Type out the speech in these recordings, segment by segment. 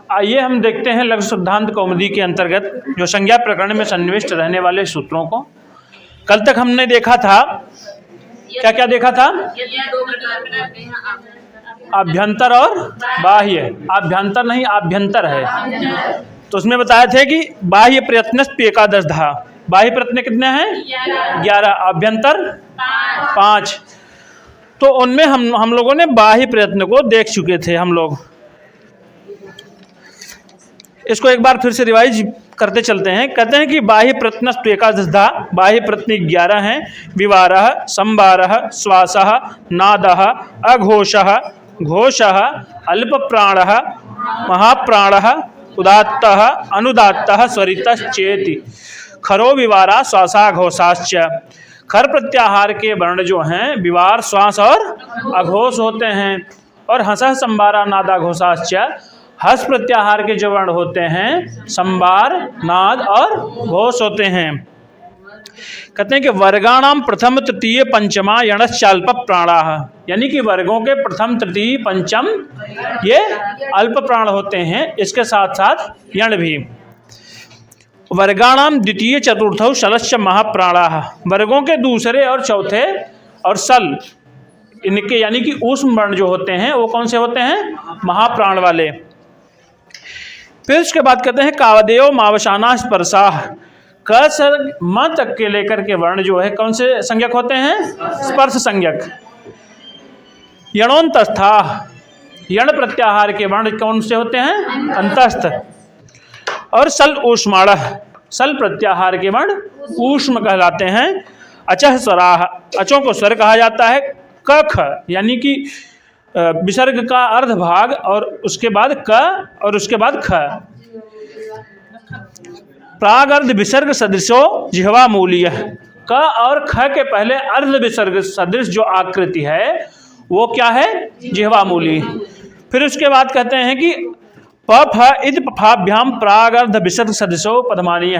आइए हम देखते हैं लघु सिद्धांत कौमुदी के अंतर्गत जो संज्ञा प्रकरण में सन्निविष्ट रहने वाले सूत्रों को। कल तक हमने देखा था, क्या क्या देखा था? आभ्यंतर और बाह्य। आभ्यंतर नहीं, आभ्यंतर है। तो उसमें बताए थे कि बाह्य प्रयत्न एकादश धा। बाह्य प्रयत्न कितने हैं? 11। आभ्यंतर 5। तो उनमें हम लोगों ने बाह्य प्रयत्न को देख चुके थे हम लोग। इसको एक बार फिर से रिवाइज करते चलते हैं। कहते हैं कि बाह्य प्रयत्न एकादश धा। बाह्य प्रयत्न 11 हैं। विवारः, संवारः, श्वासः, नादः, अघोषः, घोषः, अल्प प्राणः, महाप्राणः, उदात्तः, अनुदात्तः, स्वरितश्चेति। खरो विवारा श्वासा घोषाश्च। खर प्रत्याहार के वर्ण जो हैं विवार, श्वास और अघोष होते हैं। और हंसः, संवारा, नादा, घोषाश्च। हस प्रत्याहार के जो वर्ण होते हैं संवार, नाद और घोष होते हैं। कहते हैं कि वर्गाणाम प्रथम तृतीय पंचमा यणश्चाल्प प्राणाः। यानी कि वर्गों के प्रथम तृतीय पंचम ये अल्प प्राण होते हैं, इसके साथ साथ यण भी। वर्गाणाम द्वितीय चतुर्थौ शलश्च महाप्राणाः। वर्गों के दूसरे और चौथे और सल इनके यानी कि ऊष्म वर्ण जो होते हैं वो कौन से होते हैं? महाप्राण वाले। फिर उसके बाद कहते हैं कावदेव मावसाना स्पर्शाः। क से म तक के लेकर के वर्ण जो है कौन से संज्ञक होते हैं? स्पर्श संज्ञक। यणोन्तस्थाः। यण प्रत्याहार के वर्ण कौन से होते हैं? अंतस्थ। और सल ऊष्माणः। सल प्रत्याहार के वर्ण ऊष्म कहलाते हैं। अचः स्वराः। अचों को स्वर कहा जाता है। क ख यानी कि विसर्ग का अर्ध भाग और उसके बाद क और उसके बाद ख। प्रागर्ध विसर्ग सदृशो जिह्वा मूलीय। क और ख के पहले अर्ध विसर्ग सदृश जो आकृति है वो क्या है? जिह्वा मूली। फिर उसके बाद कहते हैं कि प फ इति पफाभ्याम प्रागर्ध विसर्ग सदृशो पदमानीय।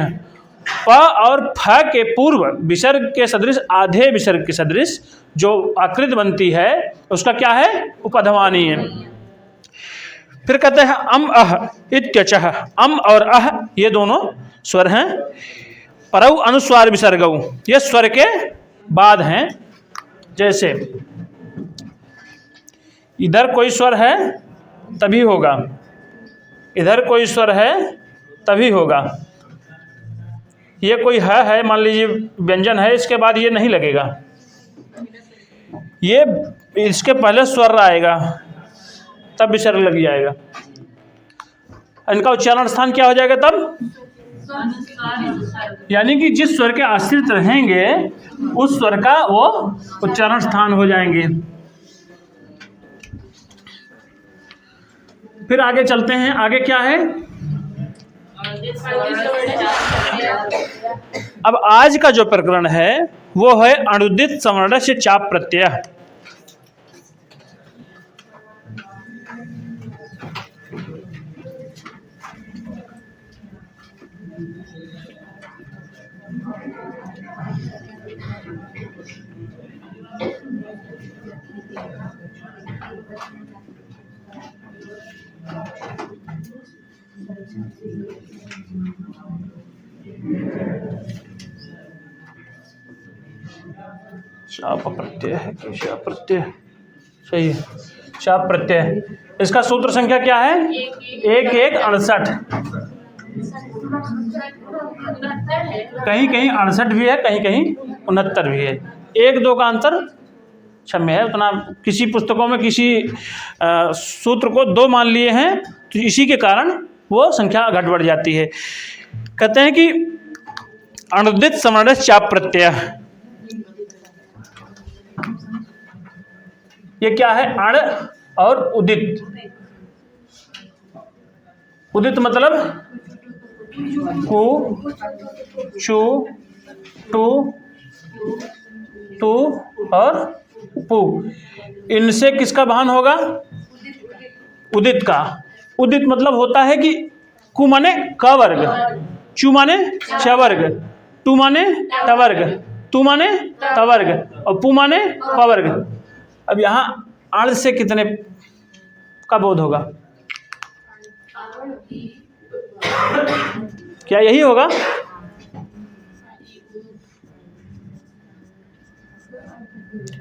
प और फ के पूर्व विसर्ग के सदृश, आधे विसर्ग के सदृश जो आकृति बनती है उसका क्या है? उपधमानीय। फिर कहते हैं अम अह इत्यचः। अम और अह ये दोनों स्वर हैं। परौ अनुस्वार विसर्गौ, ये स्वर के बाद हैं। जैसे इधर कोई स्वर है तभी होगा, इधर कोई स्वर है तभी होगा। ये कोई है मान लीजिए व्यंजन है, इसके बाद ये नहीं लगेगा, ये इसके पहले स्वर आएगा तब विसर्ग लग जाएगा। इनका उच्चारण स्थान क्या हो जाएगा तब? यानी कि जिस स्वर के आश्रित रहेंगे उस स्वर का वो उच्चारण स्थान हो जाएंगे। फिर आगे चलते हैं। आगे क्या है? अब आज का जो प्रकरण है वो है अनुदित सवर्ण से चाप प्रत्यय। शाप प्रत्यय है कि शाप प्रत्यय? सही है, शाप प्रत्यय। इसका सूत्र संख्या क्या है? 1168। कहीं कहीं 68 भी है, कहीं कहीं 69 भी है। 1-2 का अंतर क्षम्य है। उतना किसी पुस्तकों में किसी सूत्र को 2 मान लिए हैं तो इसी के कारण वो संख्या घट बढ़ जाती है। कहते हैं कि अनुदित सवर्ण चाप प्रत्यय, ये क्या है? अण और उदित। उदित मतलब कु, चु, टू, तू और पू। इनसे किसका भान होगा? उदित का। उदित मतलब होता है कि कु माने क वर्ग, चु माने च वर्ग, टू माने ट वर्ग, तू माने त वर्ग और पू माने प वर्ग। अब यहाँ अण से कितने का बोध होगा? क्या यही होगा?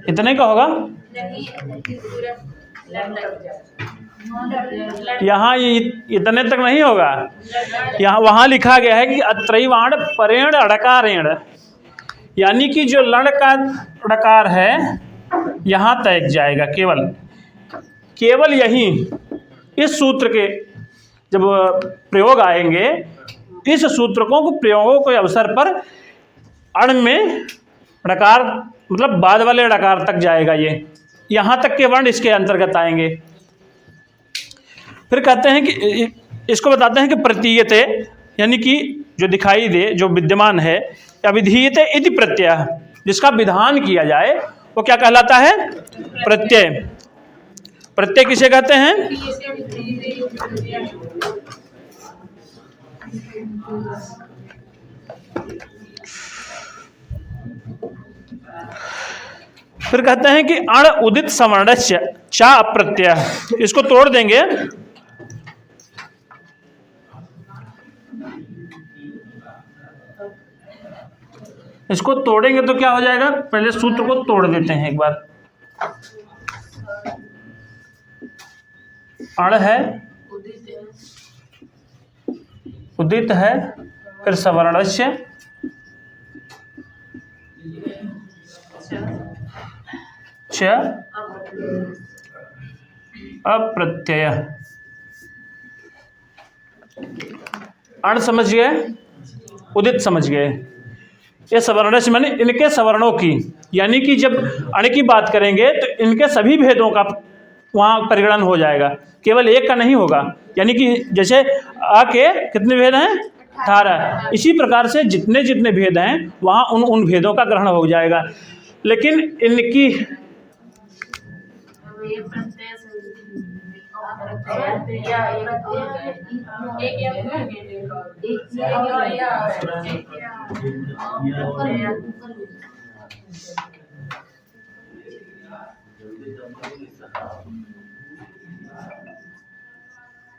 इतने का होगा? यहाँ इतने तक नहीं होगा। यहाँ वहाँ लिखा गया है कि अत्रैवाण परेण अड़कारेण, यानी कि जो लड़ का ड़कार है यहाँ तक जाएगा। केवल यही इस सूत्र के जब प्रयोग आएंगे, इस सूत्रकों को प्रयोगों के अवसर पर अण में ड़कार मतलब बाद वाले ड़कार तक जाएगा। ये यहाँ तक के वर्ण इसके अंतर्गत आएंगे। फिर कहते हैं कि इसको बताते हैं कि प्रतीयते, यानी कि जो दिखाई दे, जो विद्यमान है, या विधीयते इति प्रत्यय, जिसका विधान किया जाए वो क्या कहलाता है? प्रत्यय। प्रत्यय किसे कहते हैं? फिर कहते हैं कि अण उदित सवर्णस्य चा अप्रत्यय। इसको तोड़ देंगे। इसको तोड़ेंगे तो क्या हो जाएगा? पहले सूत्र को तोड़ देते हैं एक बार। अण है, उदित है, फिर सवर्णस्य, च अप्रत्यय। अण समझ गए, उदित समझ गए। ये सवर्णस्य माने इनके सवर्णों की, यानी कि जब अण की बात करेंगे तो इनके सभी भेदों का वहाँ परिगणन हो जाएगा, केवल एक का नहीं होगा। यानी कि जैसे आ के कितने भेद हैं? 18। इसी प्रकार से जितने जितने भेद हैं वहाँ उन भेदों का ग्रहण हो जाएगा। लेकिन इनकी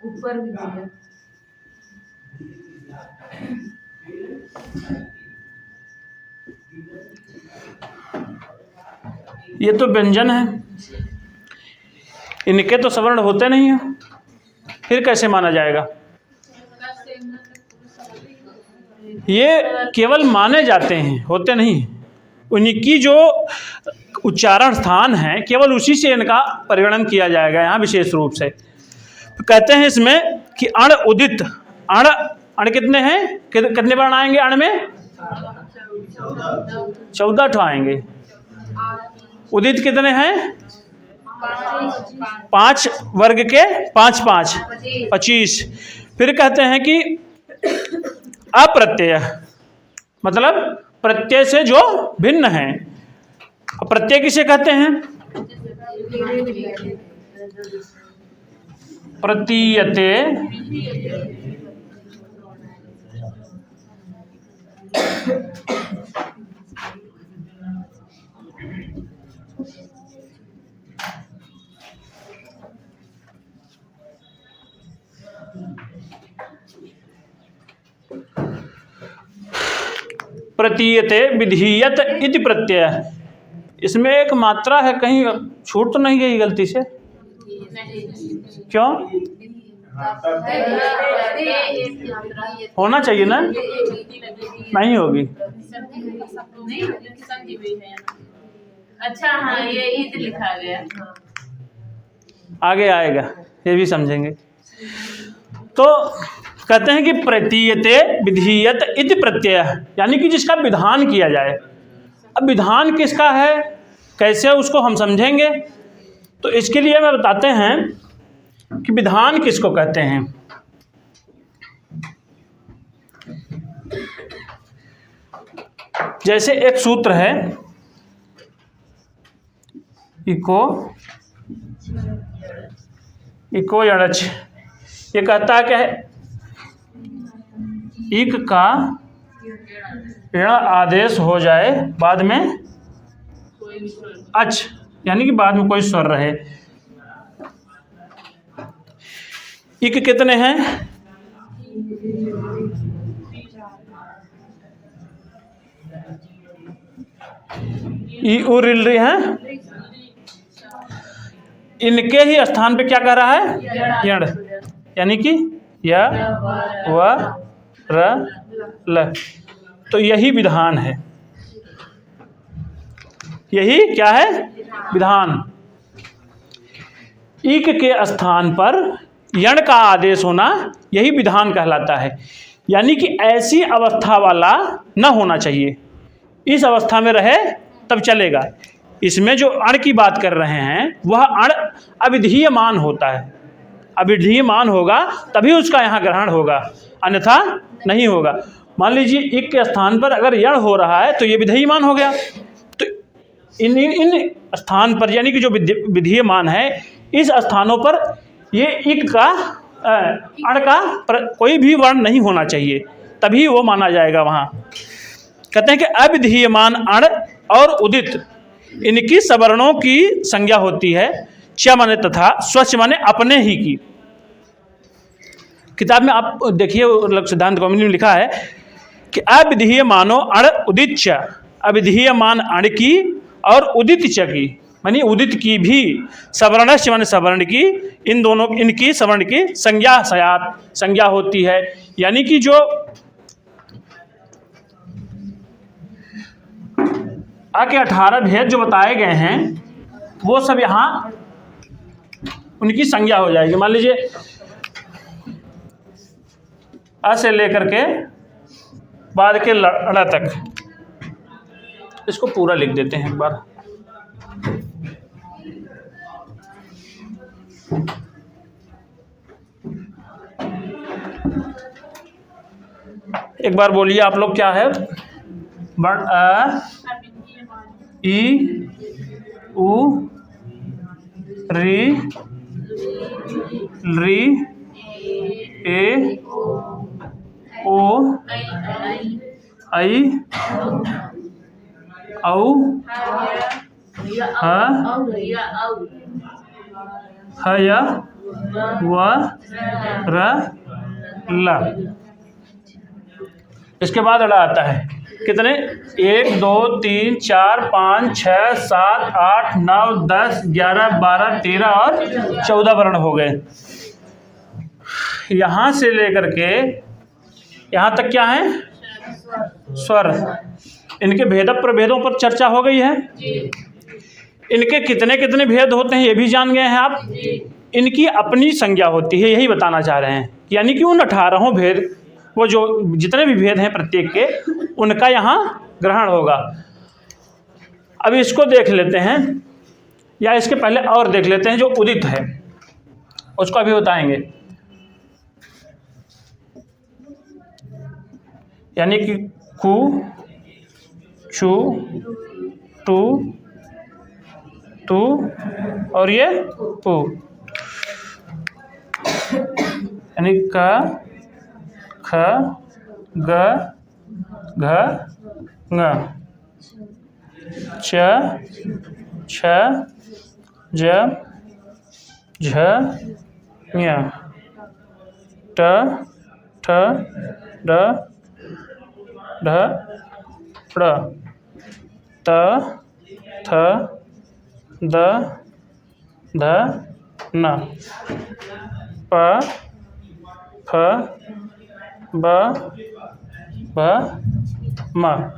ऊपर भी दिया। ये तो व्यंजन है, इनके तो सवर्ण होते नहीं हैं, फिर कैसे माना जाएगा? ये केवल माने जाते हैं, होते नहीं। उनकी जो उच्चारण स्थान है केवल उसी से इनका परिगणन किया जाएगा यहाँ विशेष रूप से। तो कहते हैं इसमें कि अण उदित, अण कितने हैं? कितने वर्ण आएंगे अण में? 14 आएंगे। उदित कितने हैं? 5 वर्ग के 5 5 25। फिर कहते हैं कि अप्रत्यय, मतलब प्रत्यय से जो भिन्न है। प्रत्यय किसे कहते हैं? प्रतीयते प्रतीयते विधीयत इति प्रत्यय। इसमें एक मात्रा है, कहीं छूट तो नहीं गई गलती से? क्यों? होना चाहिए ना? नहीं होगी। अच्छा हाँ, ये ईद लिखा गया, आगे आएगा, ये भी समझेंगे। तो कहते हैं कि प्रतीयते विधीयत इति प्रत्यय, यानी कि जिसका विधान किया जाए। अब विधान किसका है, कैसे उसको हम समझेंगे? तो इसके लिए मैं बताते हैं कि विधान किसको कहते हैं। जैसे एक सूत्र है, इको यणच, ये कहता है कि इक का ऋण आदेश हो जाए, बाद में अच, यानी कि बाद में कोई स्वर रहे। इक कितने हैं? ई उ रिल रही है, इनके ही स्थान पे क्या कह रहा है, यण, यानी कि य व र ल। तो यही विधान है, यही क्या है, विधान। इक के स्थान पर यण का आदेश होना यही विधान कहलाता है। यानी कि ऐसी अवस्था वाला न होना चाहिए, इस अवस्था में रहे तब चलेगा। इसमें जो अण की बात कर रहे हैं वह अण अविधीयमान होता है, अविधीयमान होगा तभी उसका यहाँ ग्रहण होगा, अन्यथा नहीं होगा। मान लीजिए इक के स्थान पर अगर यण हो रहा है तो ये विधेयमान हो गया। तो इन स्थान पर यानी कि जो विधेयमान है, इस स्थानों पर ये इक का अण का कोई भी वर्ण नहीं होना चाहिए, तभी वो माना जाएगा। वहाँ कहते हैं कि अविधीयमान अण और उदित, इनकी सवर्णों की संज्ञा होती है च माने तथा, स्वच्छ माने अपने ही की। किताब में आप देखिए सिद्धांत कौमुदी में लिखा है कि अविधीयमानो अण उदित च, अविधीयमान अण की और उदित च की, मानी उदित की भी, सवर्णश्च माने सवर्ण की, इन दोनों इनकी सवर्ण की संज्ञा सयात, संज्ञा होती है। यानी कि जो आके 18 भेद जो बताए गए हैं वो सब यहाँ उनकी संज्ञा हो जाएगी। मान लीजिए अ से लेकर के बाद के लड़ा तक, इसको पूरा लिख देते हैं एक बार। एक बार बोलिए आप लोग, क्या है, वर्ण अ, ई, उ, री, री, ए, ओ, आई, औ, ह, हय, व, र, ल। इसके बाद अड़ा आता है, कितने, 1 2 3 4 5 6 7 8 9 10 11 12 13 और 14 वर्ण हो गए। यहाँ से लेकर के यहाँ तक क्या है, स्वर। इनके भेद प्रभेदों पर चर्चा हो गई है। इनके कितने कितने भेद होते हैं ये भी जान गए हैं आप। इनकी अपनी संज्ञा होती है, यही बताना चाह रहे हैं। यानी कि उन 18 भेद, वो जो जितने भी भेद हैं प्रत्येक के, उनका यहाँ ग्रहण होगा। अब इसको देख लेते हैं, या इसके पहले और देख लेते हैं जो उदित है, उसको अभी बताएंगे। यानी कि कु, चु, टू, तू और ये पु, यानी का, ख, ग, घ, ङ, च, छ, ज, झ, ञ, ट, ठ, ड, ढ, ड़, त, थ, द, ध, न, प, फ, ब, भ, म।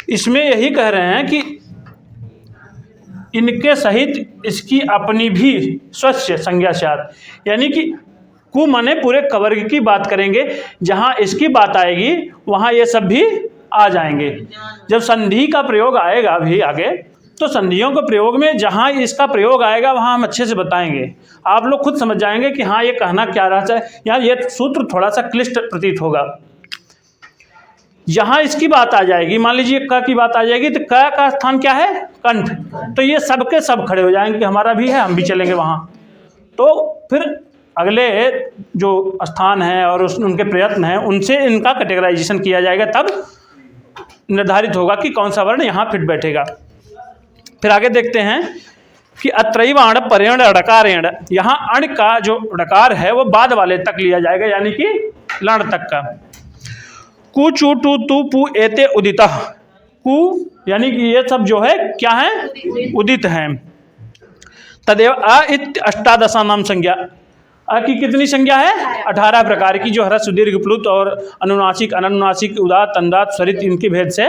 इसमें यही कह रहे हैं कि इनके सहित इसकी अपनी भी स्वच्छ संज्ञा साथ, यानी कि कु माने पूरे कवर्ग की बात करेंगे, जहाँ इसकी बात आएगी वहाँ ये सब भी आ जाएंगे। जब संधि का प्रयोग आएगा भी आगे, तो संधियों के प्रयोग में जहाँ इसका प्रयोग आएगा वहाँ हम अच्छे से बताएंगे। आप लोग खुद समझ जाएंगे कि हाँ ये कहना क्या रहा है। यहाँ ये सूत्र थोड़ा सा क्लिष्ट प्रतीत होगा। यहाँ इसकी बात आ जाएगी, मान लीजिए क की बात आ जाएगी, तो क का स्थान क्या है, कंठ। तो ये सबके सब खड़े हो जाएंगे कि हमारा भी है, हम भी चलेंगे वहाँ। तो फिर अगले जो स्थान हैं और उनके प्रयत्न हैं, उनसे इनका कैटेगराइजेशन किया जाएगा, तब निर्धारित होगा कि कौन सा वर्ण यहाँ फिट बैठेगा। फिर आगे देखते हैं कि अत्रैव अण परेण ड़कारेण, यहाँ अण का जो ड़कार है वो बाद वाले तक लिया जाएगा, यानी कि लण तक का। कु चु टू तु पु एते उदितः। कु यानी कि ये सब जो है क्या है, उदित हैं। तदेव अ इत अष्टादशा नाम संज्ञा। अ की कितनी संज्ञा है, 18 प्रकार की, जो ह्रस्व दीर्घ प्लुत और अनुनासिक अननुनासिक उदात अंदात स्वरित इनके भेद से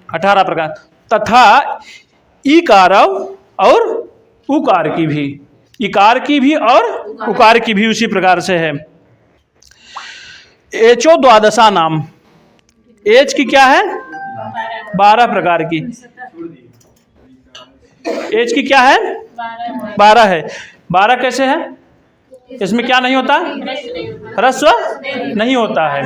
18 प्रकार। तथा ईकार और उकार की भी, इकार की भी और उकार की भी उसी प्रकार से है। एचो द्वादशा नाम। एच की क्या है, 12 प्रकार की। एच की क्या है, 12 है। 12 कैसे है, इसमें क्या नहीं होता, ह्रस्व नहीं होता है।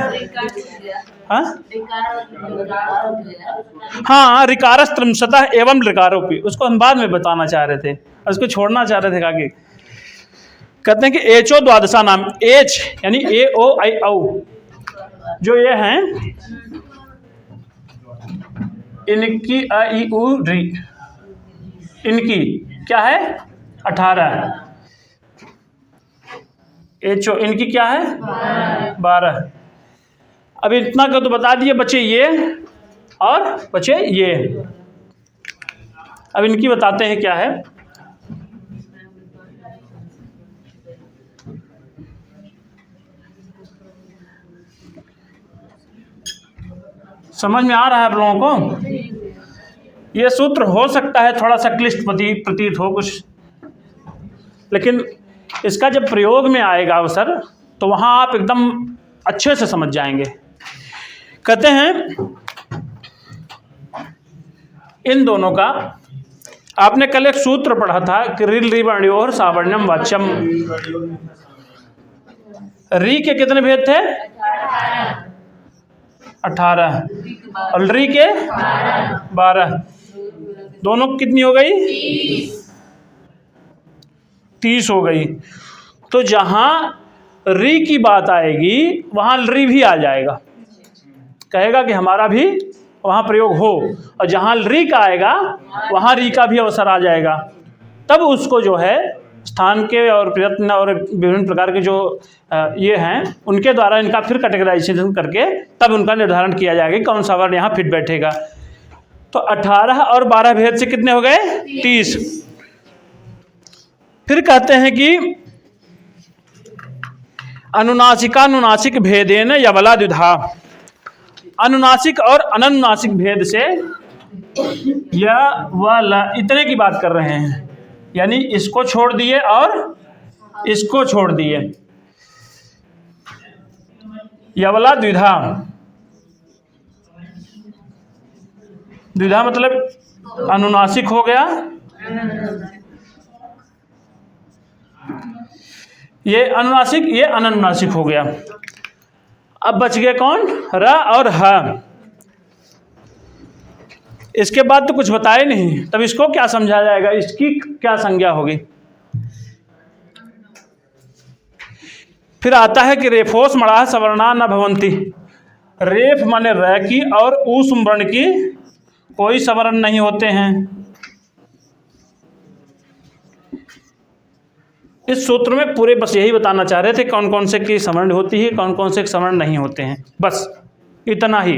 हाँ, रिकारस त्रिंशतः एवं ऋकारोपि, उसको हम बाद में बताना चाह रहे थे, उसको छोड़ना चाह रहे थे आगे। कहते हैं कि एचो द्वादशा नाम। एच यानी ए ओ आई औ, जो ये हैं इनकी अ ई उ री, इनकी क्या है 18। एचो इनकी क्या है 12। अब इतना का तो बता दिए, बचे ये और बचे ये। अब इनकी बताते हैं क्या है। समझ में आ रहा है आप लोगों को? ये सूत्र हो सकता है थोड़ा सा क्लिष्ट प्रतीत हो कुछ, लेकिन इसका जब प्रयोग में आएगा अवसर तो वहाँ आप एकदम अच्छे से समझ जाएंगे। कहते हैं इन दोनों का, आपने कल एक सूत्र पढ़ा था कि रिल रिवर्ण्योर सावर्ण्यम वाच्यम। री के कितने भेद थे, 18, और री के 12, दोनों कितनी हो गई, 30 हो गई। तो जहां री की बात आएगी वहां री भी आ जाएगा, कहेगा कि हमारा भी वहां प्रयोग हो, और जहां री का आएगा वहां री का भी अवसर आ जाएगा। तब उसको जो है स्थान के और प्रयत्न और विभिन्न प्रकार के जो ये हैं उनके द्वारा इनका फिर कैटेगराइजेशन करके तब उनका निर्धारण किया जाएगा कि कौन सा वर्ण यहाँ फिट बैठेगा। तो 18 और 12 भेद से कितने हो गए, 30। फिर कहते हैं कि अनुनासिकानुनासिक भेदेन यवला द्विधा। अनुनासिक और अननुनासिक भेद से या वाला इतने की बात कर रहे हैं, यानी इसको छोड़ दिए और इसको छोड़ दिए। यवला द्विधा, द्विधा मतलब अनुनासिक हो गया, ये अनुनासिक ये अननुनासिक हो गया। अब बच गए कौन, र और ह। इसके बाद तो कुछ बताए नहीं, तब इसको क्या समझा जाएगा, इसकी क्या संज्ञा होगी। फिर आता है कि रेफोस मड़ा सवर्णा न भवंती। रेफ माने र की और ऊष्म वर्ण की कोई सवर्ण नहीं होते हैं। इस सूत्र में पूरे बस यही बताना चाह रहे थे कौन कौन से की सवर्ण होती है, कौन कौन से सवर्ण नहीं होते हैं, बस इतना ही।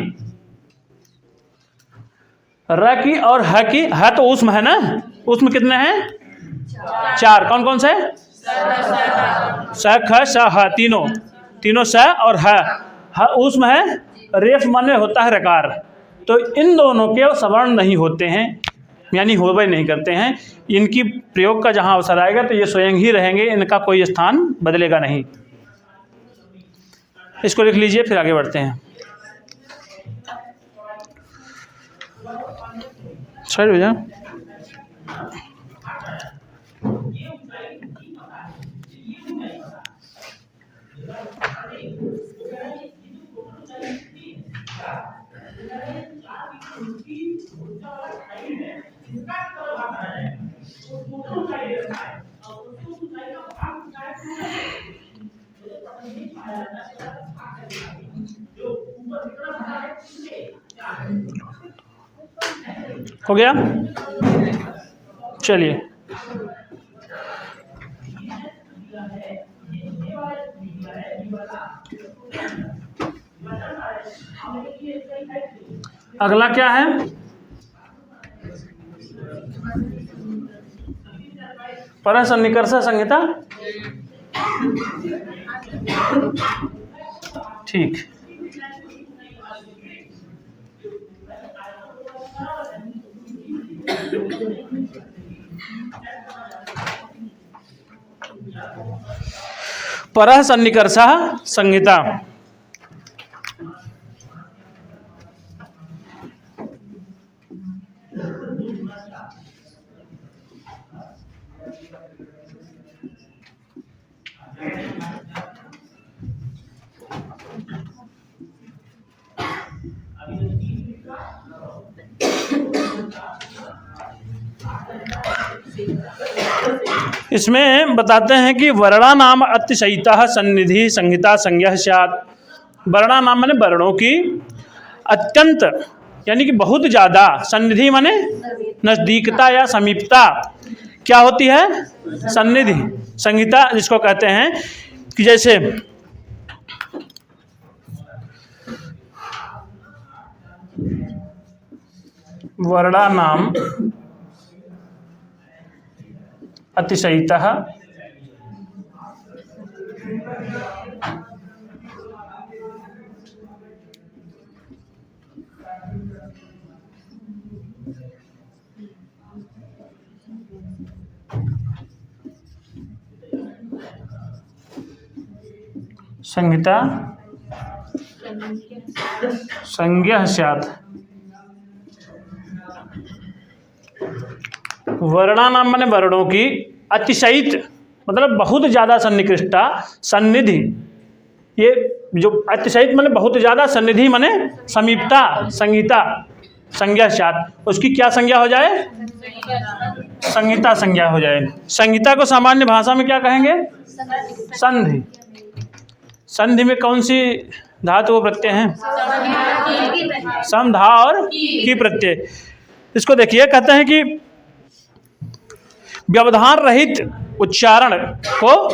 र की और ह की, ह तो ऊष्म है ना, ऊष्म कितने हैं 4, कौन कौन से, स ख स ह, तीनों स और ह ऊष्म है। रेफ माने होता है रकार। तो इन दोनों के सवर्ण नहीं होते हैं, यानी होवे नहीं करते हैं। इनकी प्रयोग का जहाँ अवसर आएगा तो ये स्वयं ही रहेंगे, इनका कोई स्थान बदलेगा नहीं। इसको लिख लीजिए, फिर आगे बढ़ते हैं। साइड हो जाए। हो गया, चलिए। अगला क्या है? परः सन्निकर्ष संहिता। ठीक। परः सन्निकर्ष संहिता। इसमें बताते हैं कि वर्णा नाम अतिशयिता सन्निधि संहिता संज्ञा स्यात्। वर्णा नाम माने वर्णों की, अत्यंत यानी कि बहुत ज़्यादा, सन्निधि माने नज़दीकता या समीपता क्या होती है? सन्निधि। संहिता जिसको कहते हैं कि जैसे वर्णा नाम अतिशयिता संहिता संज्ञा स्यात्। वर्णा नाम माने वर्णों की, अतिशयित मतलब बहुत ज़्यादा सन्निकृष्टता, सन्निधि। ये जो अतिशयित माने बहुत ज़्यादा, सन्निधि माने समीपता, संहिता संज्ञा स्यात्। उसकी क्या संज्ञा हो जाए? संहिता संज्ञा हो जाए। संहिता को सामान्य भाषा में क्या कहेंगे? संधि। संधि में कौन सी धातु प्रत्यय हैं? सम, धा और की प्रत्यय। इसको देखिए, कहते हैं कि व्यवधान रहित उच्चारण को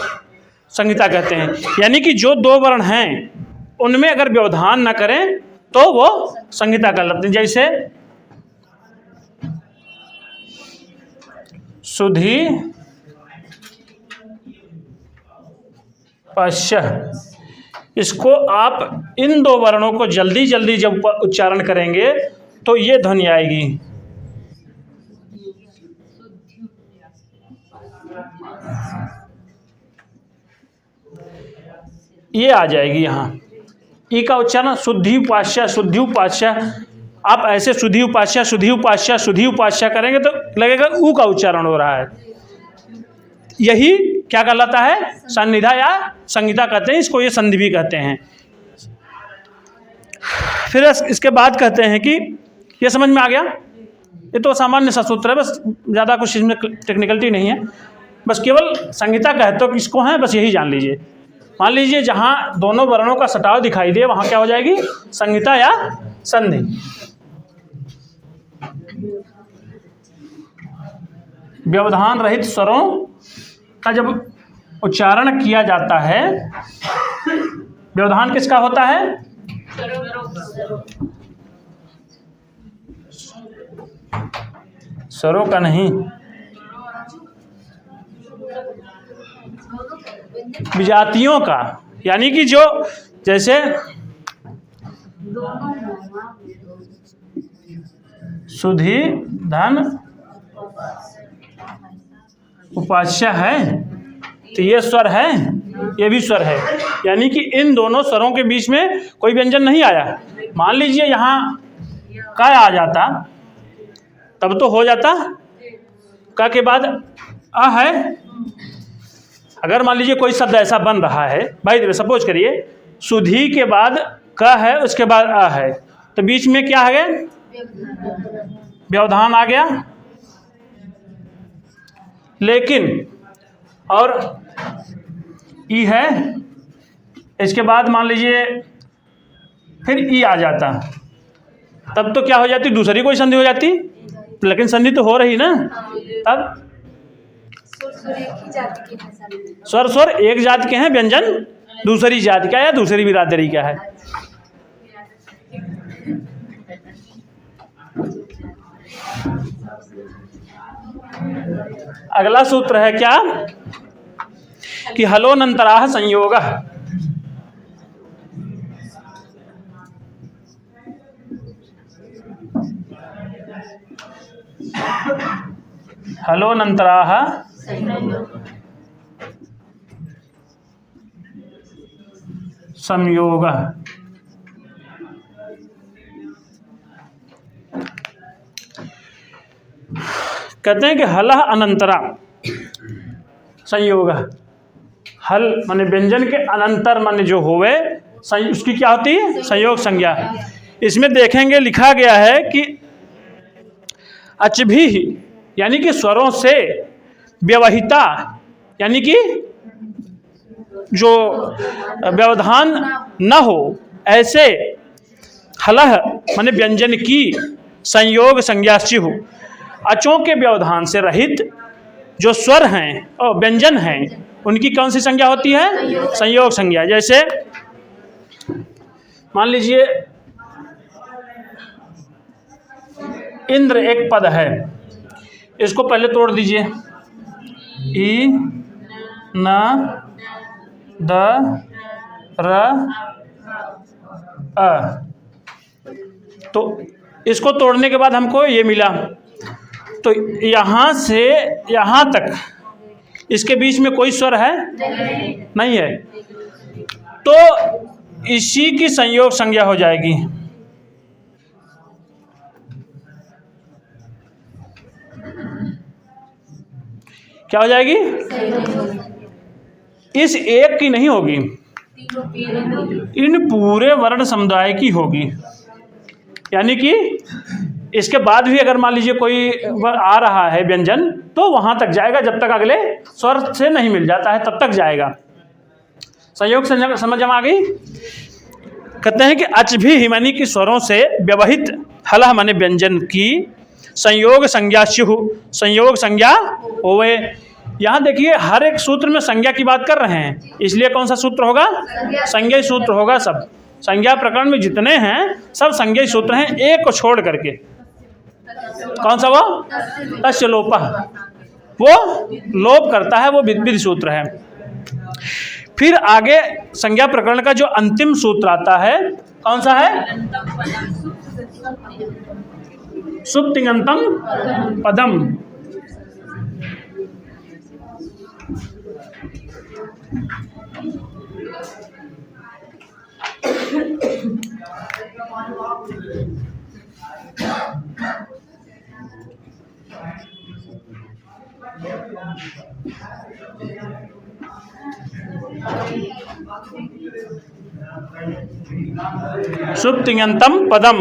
संहिता कहते हैं। यानी कि जो दो वर्ण हैं उनमें अगर व्यवधान न करें तो वो संहिता कहलाते हैं। जैसे सुधि पश्य, इसको आप इन दो वर्णों को जल्दी जल्दी जब उच्चारण करेंगे तो ये ध्वनि आएगी। ये आ जाएगी यहाँ। ई का उच्चारण शुद्धि उपास्य, शुद्धि उपास्य। आप ऐसे शुद्धि उपास्य, शुद्धि उपास्य, शुद्धि उपास्य करेंगे तो लगेगा ऊ का उच्चारण हो रहा है। यही क्या कहलाता है? सन्निधा या संहिता कहते हैं। इसको ये संधि भी कहते हैं। फिर इसके बाद कहते हैं कि ये समझ में आ गया, ये तो सामान्य सा सूत्र है, बस ज़्यादा कुछ इसमें टेक्निकलिटी नहीं है। बस केवल संहिता कहते हो किसको है, बस यही जान लीजिए। मान लीजिए जहाँ दोनों वर्णों का सटाव दिखाई दे वहाँ क्या हो जाएगी? संहिता या संधि। व्यवधान रहित स्वरों का जब उच्चारण किया जाता है, व्यवधान किसका होता है? स्वरों का नहीं, विजातियों का। यानी कि जो जैसे सुधि धन उपास्य है तो ये स्वर है, ये भी स्वर है। यानी कि इन दोनों स्वरों के बीच में कोई व्यंजन नहीं आया। मान लीजिए यहाँ का आ जाता तब तो हो जाता, का के बाद आ है। अगर मान लीजिए कोई शब्द ऐसा बन रहा है, भाई सपोज करिए सुधि के बाद क है, उसके बाद आ है, तो बीच में क्या है? व्यवधान आ गया। लेकिन और ई है, इसके बाद मान लीजिए फिर ई आ जाता, तब तो क्या हो जाती? दूसरी कोई संधि हो जाती। लेकिन संधि तो हो रही ना। तब स्वर स्वर एक जाति के हैं, व्यंजन दूसरी जाति का या दूसरी बिरादरी का है। अगला सूत्र है क्या कि हलोनंतराः संयोगः। हलोनंतराः संयोगः। कहते हैं कि हलः अनंतरा संयोग। हल माने व्यंजन के अनंतर माने जो होवे उसकी क्या होती है, संयोग संज्ञा। इसमें देखेंगे लिखा गया है कि अचभी यानी कि स्वरों से व्यवहिता यानी कि जो व्यवधान न हो ऐसे हलह माने व्यंजन की संयोग संज्ञा स्युः। अचों के व्यवधान से रहित जो स्वर हैं और व्यंजन हैं उनकी कौन सी संज्ञा होती है, संयोग संज्ञा। जैसे मान लीजिए इंद्र एक पद है, इसको पहले तोड़ दीजिए। ई न द र अ, तो इसको तोड़ने के बाद हमको ये मिला। तो यहाँ से यहाँ तक इसके बीच में कोई स्वर है नहीं है, तो इसी की संयोग संज्ञा हो जाएगी। क्या हो जाएगी, इस एक की नहीं होगी, इन पूरे वर्ण समुदाय की होगी। यानी कि इसके बाद भी अगर मान लीजिए कोई आ रहा है व्यंजन तो वहां तक जाएगा, जब तक अगले स्वर से नहीं मिल जाता है तब तक जाएगा। संयोग समझ में आ गई। कहते हैं कि अच भी मानी कि स्वरों से व्यवहित हलह माने व्यंजन की संयोग संज्ञा स्युः, संयोग संज्ञा होवे। यहाँ देखिए हर एक सूत्र में संज्ञा की बात कर रहे हैं, इसलिए कौन सा सूत्र होगा, संज्ञा सूत्र होगा। सब संज्ञा प्रकरण में जितने हैं सब संज्ञा सूत्र हैं, एक को छोड़ करके। कौन सा वो, तस्य लोपः, वो लोप करता है, वो विधि सूत्र है। फिर आगे संज्ञा प्रकरण का जो अंतिम सूत्र आता है कौन सा है, सुप्तिङन्तम् पदम। सुप्तिङन्तम् पदम।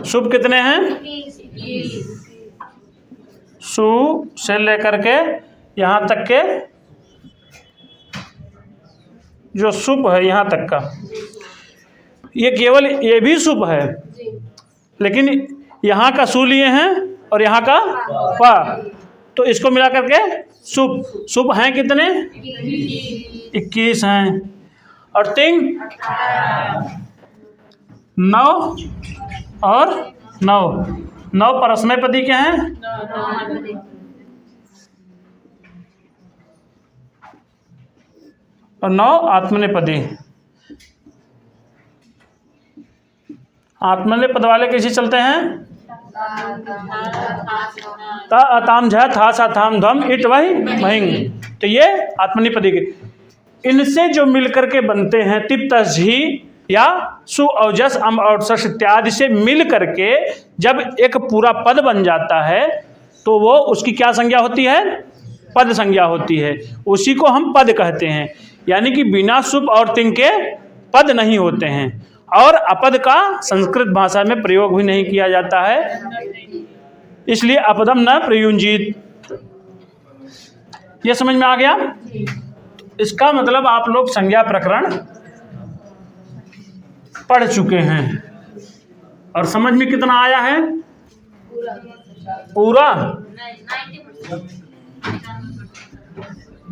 शुभ कितने हैं, सु से लेकर के यहाँ तक के जो शुभ है यहाँ तक का, ये केवल ये भी शुभ है, लेकिन यहाँ का सु लिए हैं और यहाँ का पा, तो इसको मिला करके शुभ। शुभ हैं कितने, 21 हैं। और तिंग 9 और 9 परस्मैपदी के हैं, और 9 आत्मनेपदी। आत्मनेपद वाले कैसे चलते हैं, ता अताम झ था सा थाम धम इट वही महिंग, तो ये आत्मनेपदी के। इनसे जो मिलकर के बनते हैं तिप्त झी या सु और जस अम और सस इत्यादि से मिल करके जब एक पूरा पद बन जाता है तो वो उसकी क्या संज्ञा होती है, पद संज्ञा होती है। उसी को हम पद कहते हैं। यानी कि बिना शुभ और तिंग के पद नहीं होते हैं, और अपद का संस्कृत भाषा में प्रयोग भी नहीं किया जाता है, इसलिए अपदम न प्रयुंजीत। ये समझ में आ गया। इसका मतलब आप लोग संज्ञा प्रकरण पढ़ चुके हैं और समझ में कितना आया है? पूरा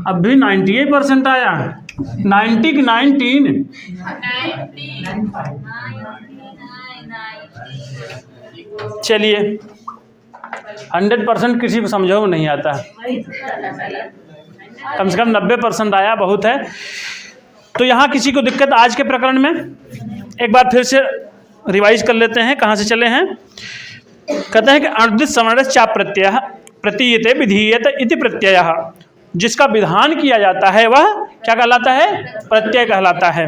अब भी 98% आया। 90 की 19? चलिए 100% किसी को समझो नहीं आता, कम से कम 90% आया, बहुत है। तो यहाँ किसी को दिक्कत आज के प्रकरण में? एक बार फिर से रिवाइज कर लेते हैं, कहाँ से चले हैं। कहते हैं कि अणुदित सवर्ण चाप प्रत्यय प्रतीयते विधीयते इति प्रत्ययः, जिसका विधान किया जाता है वह क्या कहलाता है? प्रत्यय कहलाता है।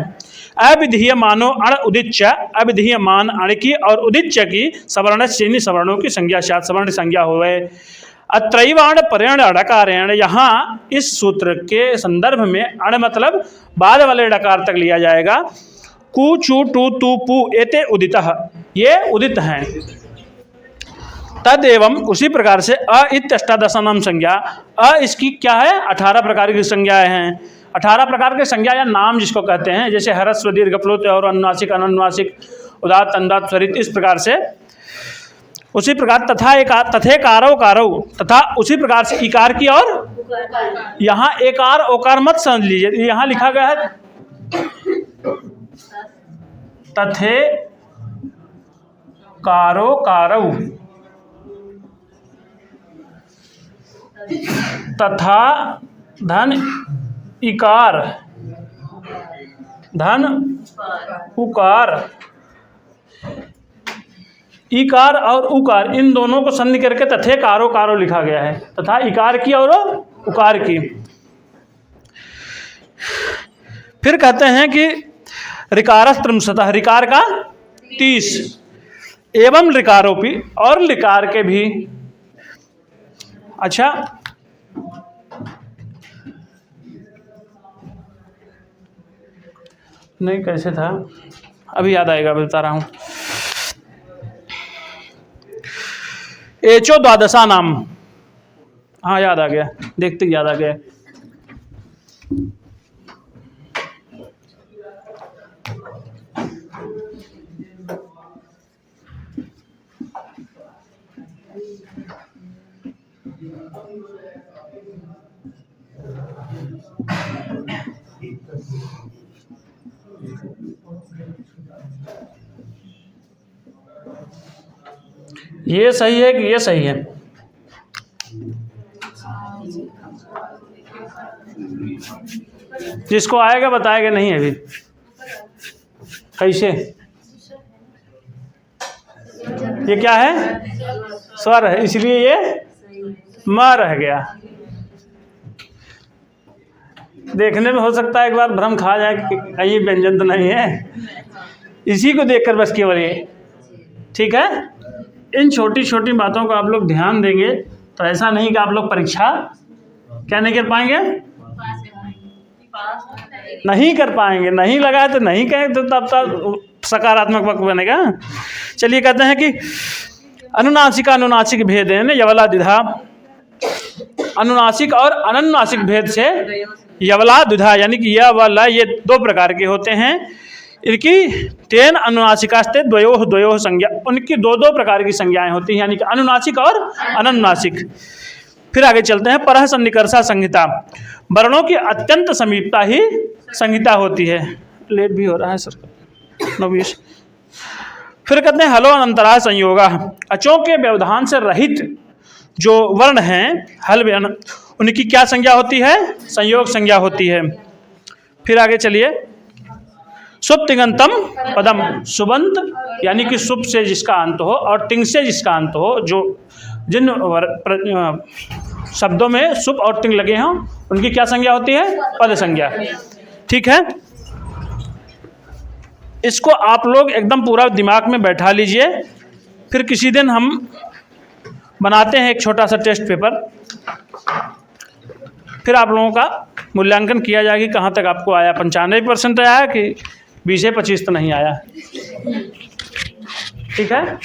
अविधीयमानो अण उदिच्च, अविधीयमान अण की और उदिच्च की सवर्ण श्रेणी सवर्णों की संज्ञा सात सवर्ण संज्ञा हुए। अत्रैवाण परेण ड़कारेण, यहाँ इस सूत्र के संदर्भ में अण मतलब बाद वाले डकार तक लिया जाएगा। कु चू टू तू पू एते उदितः, ये उदित हैं। तद एवं उसी प्रकार से अ इत्यष्टादशानाम संज्ञा, अ इसकी क्या है? 18 प्रकार की संज्ञाएं हैं। 18 प्रकार के संज्ञा या नाम जिसको कहते हैं, जैसे ह्रस्व दीर्घ प्लुत और अनुनासिक अननुनासिक उदात्त अंदात्त स्वरित, इस प्रकार से। उसी प्रकार तथा तथे कारव कारव, तथा उसी प्रकार से इकार की और यहाँ एकार ओकार मत समझ लीजिए, यहाँ लिखा गया है तथे कारो कारव तथा धन इकार धन उकार, इकार और उकार इन दोनों को संधि करके तथे कारो कारो लिखा गया है, तथा इकार की और उकार की। फिर कहते हैं कि ऋकारस्त्रिंशतः, ऋकार का 30, एवं ऋकारोपि, और लिकार के भी। अच्छा, नहीं कैसे था, अभी याद आएगा, बता रहा हूँ। एचो द्वादशा नाम, हाँ याद आ गया, देखते याद आ गया। ये सही है कि ये सही है? जिसको आएगा बताएगा, नहीं अभी कैसे? ये क्या है? स्वर है, इसलिए ये म रह गया। देखने में हो सकता है एक बार भ्रम खा जाए कि कहीं व्यंजन तो नहीं है, इसी को देखकर बस केवल ये। ठीक है, इन छोटी छोटी बातों को आप लोग ध्यान देंगे तो ऐसा नहीं कि आप लोग परीक्षा क्या नहीं कर पाएंगे, नहीं कर पाएंगे। नहीं लगा तो नहीं कहें तो तब तक सकारात्मक वक्त बनेगा। चलिए कहते हैं कि अनुनासिका अनुनासिक भेद है यवला द्विधा, अनुनासिक और अननुनासिक भेद से यवला द्विधा, यानी कि यह व ल ये दो प्रकार के होते हैं। इनकी तेन अनुनासिकास्ते द्वयोः द्वयोः संज्ञा, उनकी दो दो प्रकार की संज्ञाएं होती हैं, यानी कि अनुनासिक और अननुनासिक। फिर आगे चलते हैं। परः सन्निकर्षा संहिता, वर्णों की अत्यंत समीपता ही संहिता होती है। लेट भी हो रहा है सर, 9:20। फिर कहते हैं हलो अनंतरा संयोगा, अचों के व्यवधान से रहित जो वर्ण हैं हल वर्ण, उनकी क्या संज्ञा होती है? संयोग संज्ञा होती है। फिर आगे चलिए। सुप तिङंतम पदम, सुबंत यानी कि सुप से जिसका अंत हो और तिंग से जिसका अंत हो, जो जिन शब्दों में सुप और तिंग लगे हों उनकी क्या संज्ञा होती है? पद संज्ञा। ठीक है, इसको आप लोग एकदम पूरा दिमाग में बैठा लीजिए। फिर किसी दिन हम बनाते हैं एक छोटा सा टेस्ट पेपर, फिर आप लोगों का मूल्यांकन किया जाएगा कि कहाँ तक आपको आया, 95% आया कि 20-25 तो नहीं आया। ठीक है।